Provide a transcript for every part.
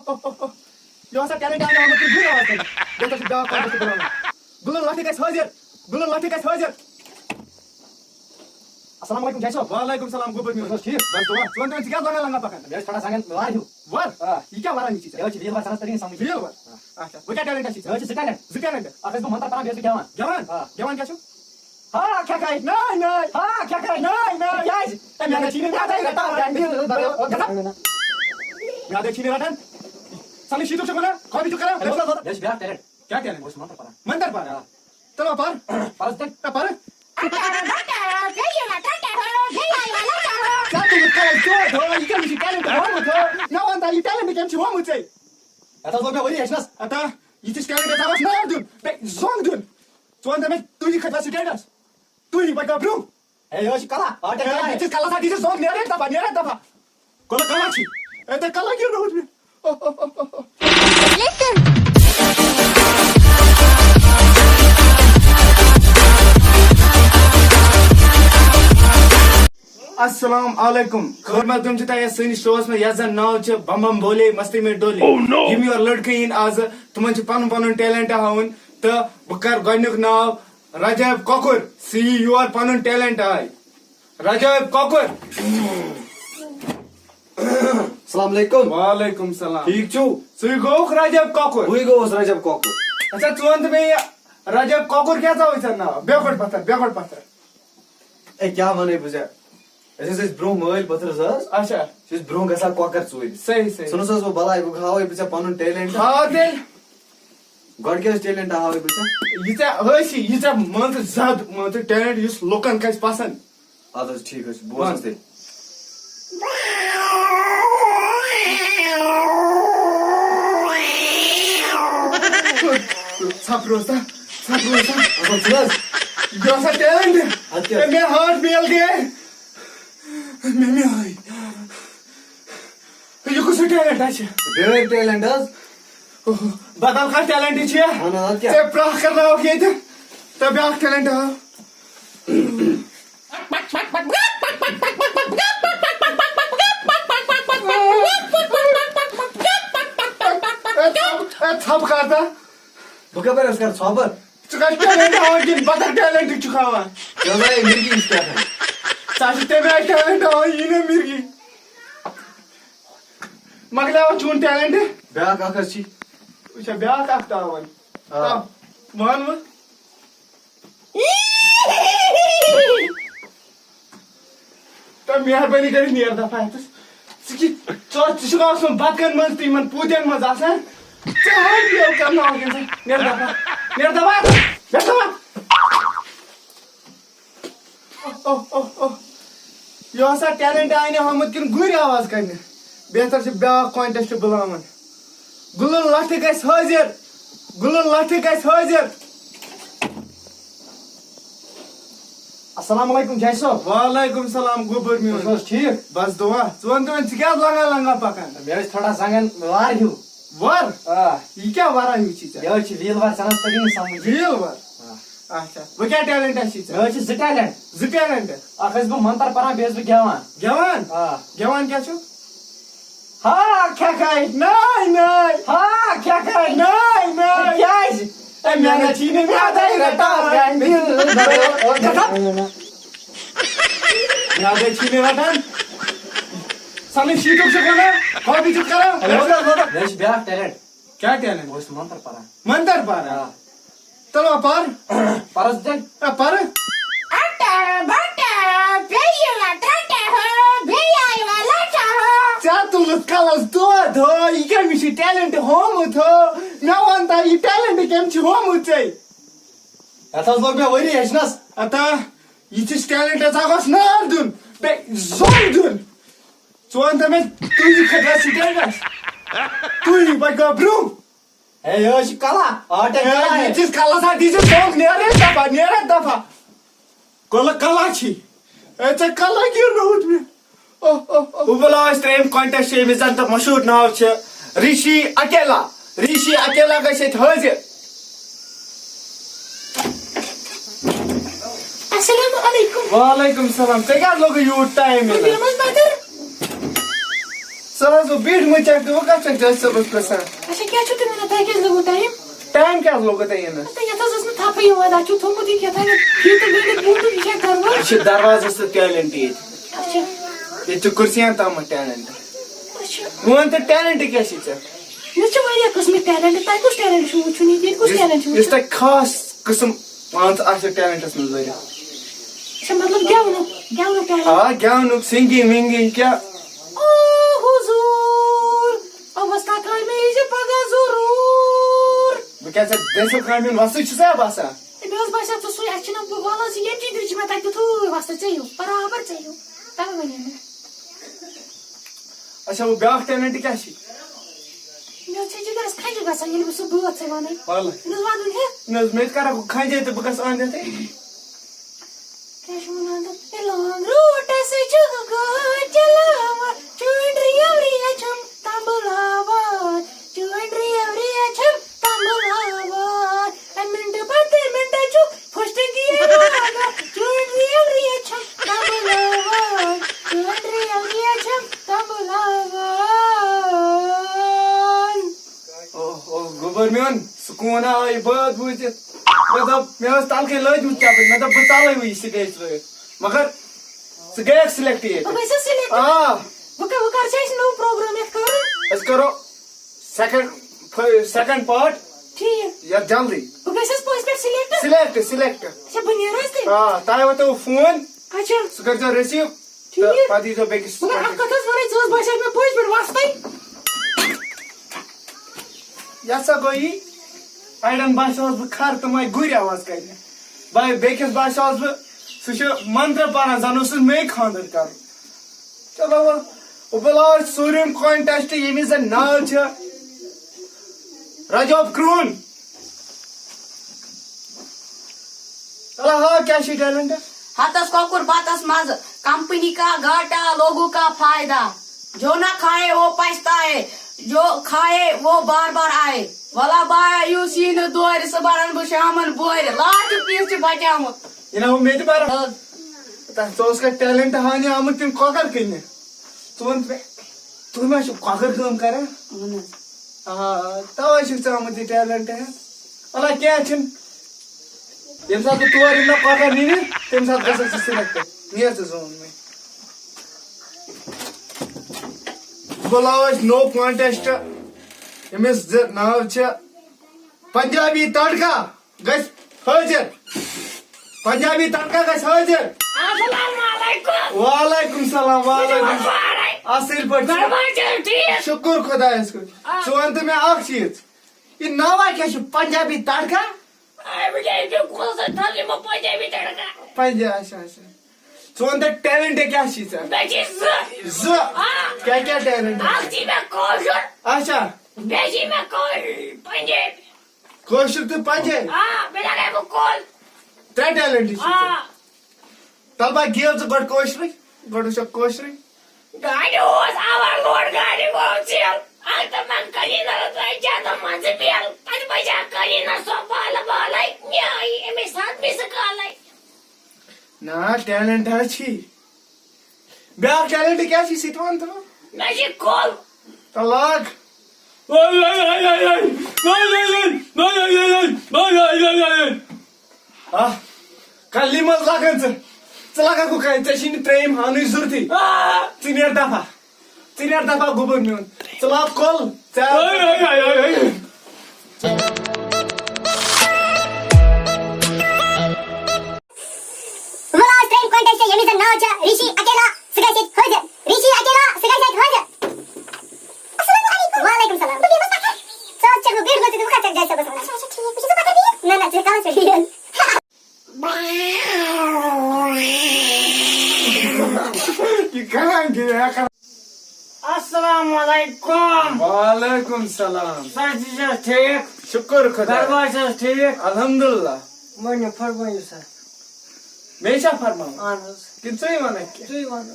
You also talent down on the computer. Get us dark on the ground. Gulun Lathi guys Hajar. Gulun Lathi guys Hajar. Assalamualaikum Jaiso. Waalaikumsalam gubernur Yunus. ठीक बस तो तुम तो क्या दोनों लंगा पकड़ मैं थोड़ा सांगन वार हूं वार ये क्या वार है चीज ये चीज वार सारा तरीके समझ ये वार अच्छा वो क्या टैलेंट है चीज ये टैलेंट अब इसको मंत्र पढ़ा बेस जवान जवान क्या छु हां क्या करे नहीं हां क्या करे नहीं यार ए मैंने चीनी में आता है मैं आधे चीनी रटन साली शीतो चको ना कॉपी तो करा यस ब्याह टैलेंट क्या टैलेंट उस मंत्र पढ़ा चलो पर 이게 무슨 talent 뭐부터 나한테 이 talent 괜찮지 뭐무지 아따 소비야 어디 해시나스 아따 이제 talent 잡아서 나든 백송든 저한테 तुझी capacity है तुझी बाइक ब्रो ए योशी कला आटे कला इथे कला साठी सॉन्ग नेरे दफा कोला कलाची ए ते कला घेऊन होत मी अस्सलाम वालेकुम खैर तुम ये सैनिस शोस में यह नाव बम बम बोले मस्ती में डोले यम योर लड़के इन आज तुम पन पन टैलेंट हावन तो बह कर गोनुक नाव रजब ककुर सी योर पन टैलेंट आय रजब ककुर अस्सलाम वालेकुम वालेकुम सलाम ठीक छु सही गोख रजब ककुर वही गोस रजब ककुर अच्छा तुम में रजब ककुर क्या था नाव बेगोट पत्थर ए क्या मने बुझा ऐसे ब्रो मोबाइल पत्थर सस अच्छा सिस ब्रो गसा ककर चोय सही सुनो सस वो बलाई को खावे बिचा पन टैलेंट हां दे गॉड के टैलेंट हावे बिचा ये मंत्र ज्यादा मंत्र टैलेंट युस लोकन कस पसंद आदर ठीक है बोस दे सप्रोसा अब चल यो सा टैलेंट मैं हार्ट बेल गए मैं आई ये कुछ टैलेंट है बेर टैलेंट बदल का टैलेंट है हां क्या ते प्राख करना हो के ते ब्याक टैलेंट है थप करता बुका पर उसका छबर चुका टैलेंट है कि बदल टैलेंट चुकावा यो भाई मिर्गी इसका है साजिते में टैलेंट है ये मिर्गी मगला वो चून टैलेंट है ब्याह का करची अच्छा ब्याह का वन हां वन तो मेहरबानी कर नियर दफा है सिकी चुका उसमें बात कर मत ती मन पूजन मत आसान चाहे भी अब करना हो गया नियर दफा ओ यो ऐसा टैलेंट आने हम किन गुरी आवाज करने बेहतर से ब्याह कॉन्टेस्ट बुलावन गुलन लाठी गैस हाजिर अस्सलाम वालेकुम जैसो वालेकुम सलाम गubernur बस ठीक बस दुआ जोन तो क्या लंगा पकान मैं थोड़ा सांगन वार हूं वार ये क्या वारा हुई चीज ये छी रील वार सनस तरी समझ रील वार अच्छा वो क्या टैलेंट है चीज ये छी टैलेंट अखस बो मंत्र परा बेस बो गेवान गेवान क्या छु हाँ क्या खाए नहीं हाँ क्या खाए नहीं यार ए मैंने चीनी में आता है रटा याद चीनी रटन साली शीतो चको ना कॉपी तो करा यस ब्याह टैलेंट क्या टैलेंट वो मंत्र परा चलो पर परस दे पर तुम कलस दो ये मिशी टैलेंट होम थो ना वंता ये टैलेंट केम छ होम चाहिँ अथवा लोग में वही हेसनस अता ये छ टैलेंट जागस नार दुन बे जोन दुन जोन तमे तुझी capacity है तुझी बाइक ब्रो ए यो कला आटे कला ये छ कला सा दिस सॉन्ग नेरे दफा कला छी ए छ कला गिर नहुत में उबला स्ट्रीम कॉन्टेस्ट में जन तो मशहूर नाव छ ऋषि अकेला गसे हाजिर अस्सलाम वालेकुम वालेकुम सलाम ते क्या लोग यू टाइम में सो बीट मुझे वो का चक जस सब कसा अच्छा क्या छु तुमने तय के लगो टाइम क्या लोग ते न तो ये तो जसने थाप ही हुआ छु थोमो दी क्या था ये तो गले बूट भी क्या करवा अच्छा दरवाजे से टैलेंट ये अच्छा ये कुर्सियां ताम टैलेंट अच्छा वो अंत टैलेंट क्या सी छ ये छु वारिया किस्म टैलेंट ताई कुछ टैलेंट छु छु नहीं ये कुछ टैलेंट छु इस तक खास किस्म मान आसे टैलेंटस में जरिया अच्छा मतलब क्या होना टैलेंट हां गाउन सिंगिंग विंगिंग क्या ओ हुजूर अवस्था काल में ये पगा जरूर क्या से देशो कांडन वास्तु छ सा बासा बेस बासा तो सो एक्शन अब वाला से ये चीज रिच में तक तो वास्ता चाहिए बराबर चाहिए तब बने अच्छा वो ब्याक टैलेंट क्या सी मैं चाहिए जगह खाई जगह से ये सब बहुत से वाले वाला नजवादुन है नजमेत करा को खाई जाए तो बकस आन देते क्या शुना द लॉन्ग रूट से जगह चलावा चुनरिया रिया छम तंबलावा चुनरिया रिया छम तंबलावा मिनट चु फर्स्ट दिए लागा चुनरिया रिया छम तंबलावा चुनरिया रिया छम तंबलावा ओ गोबर में सुकून आई बहुत बुझे मतलब मैं ताल के लज मुझ चापे मतलब बचाले हुई स्टेज पे मगर गए सिलेक्ट ये अब ऐसे सिलेक्ट हां वो कर चाहिए नो प्रोग्राम एक करो बस करो सेकंड पार्ट ठीक है यार जल्दी वो कैसे पोस्ट पे सिलेक्ट अच्छा बनिया रास्ते हां ताए वो तो फोन अच्छा सुकर जो रिसीव ठीक है पादी जो बेकिस वो आपका तो सारे जोश भाषा में पोस्ट पे वास्ते यासा कोई आइडन बाशास ब खार तमाय गुर आवाज करने भाई बेकिस बाशास ब सुश मंत्र पाना जानो सु में खानदर कर चलो वो बलार सूर्यम कॉन्टेस्ट यमी ज नाव छ राजोब क्रून चला हाँ क्या शी टैलेंट है हतस कोकुर बातस मज कंपनी का घाटा लोगों का फायदा जो ना खाए वो पछताए जो खाए वो बार बार आए वला बाय यू सीन दोर सबरन ब शामन बोर लाट पीस छ बचाम इना वो मेज बार तो उसका टैलेंट हाने आमत तिम कोकर कने तुम में कोकर काम करे हां तवा छ आमत टैलेंट है अला क्या छन यम साथ तोर इन कोकर नी तम साथ गस सिलेक्ट नियर जोन में बोलावस नो कॉन्टेस्ट यमिस नाव छ पंजाबी तड़का गस हाजिर पंजाबी तड़का गस हाजिर अस्सलाम वालेकुम वालेकुम सलाम वालेकुम असिल पर शुक्र खुदायस को सोन तो मैं आख चीज ये नावा क्या छ पंजाबी तड़का आई बेटे जो कोल से थाली में पंजाबी तड़का पंजाबी अच्छा सोन तो टैलेंट है क्या चीज है बेटी ज क्या क्या टैलेंट है आखी में कोशर अच्छा बेटी में कोल पंजाबी कोशिश तो पंजे हां बेटा के कोल त्रै टैलेंट है हां तलबा गेल ज गड कोशिश गाड़ी होस आवार लोड गाड़ी को चल आता मन करी ना तो ज्यादा मन से बेल आज बजा करी ना सो बाल बालाई न्याय एमे साथ में सकालाई ना टैलेंट है छी ब्याह टैलेंट क्या छी सितवन तो मैं ये कॉल तलाक कल्ली मज लागन चला को काय तशीन प्रेम हानु जुरती चिनियर दफा गोबर में चला कॉल ऋषि अकेला सिगारेट हो जाए ऋषि अकेला सिगारेट हो जाए अस्सलाम वालेकुम वालेकुम सलाम तो बस का सोच चलो गेट में तो का चल जाए सब अच्छा ठीक है कुछ तो बता दिए ना चल कहां से ये कहां गया अस्सलाम वालेकुम वालेकुम सलाम सर ठीक शुक्र खुदा दरवाजा ठीक अल्हम्दुलिल्लाह मैंने फरमाया सर मेशा फरमाओ आनस किन सही माने सही वाला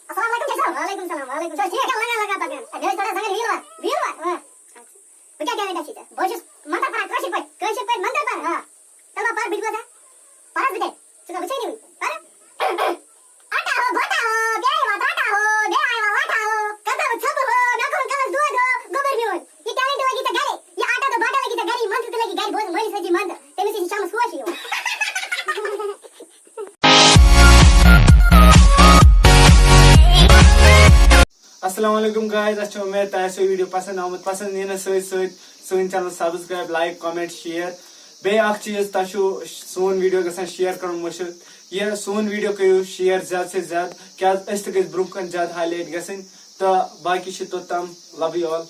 अस्सलाम वालेकुम कैसा वालेकुम सलाम वालेकुम सर ठीक है लगा तक अबे सारा संग वीरवा हां क्या कहने का चीज है बोझ मंत्र पर क्रश पर मंत्र पर हां तब पर बिल्कुल था परस बिटे चुका बचे नहीं पर आटा हो बोटा हो क्या है बात अस्सलाम वालेकुम गाइस, अच्छी उम्मीद है वीडियो पसंद आमुत पसंद ये सोन channel subscribe like comment share बे चीज तू सोन वीडियो गसान शेयर कर मुश्किल ये सोन वीडियो करो शेयर ज्यादा से ज्यादा क्या ब्रोह ज्यादा हाईलाइट गसन तो बाकी तो तम लव यू ऑल।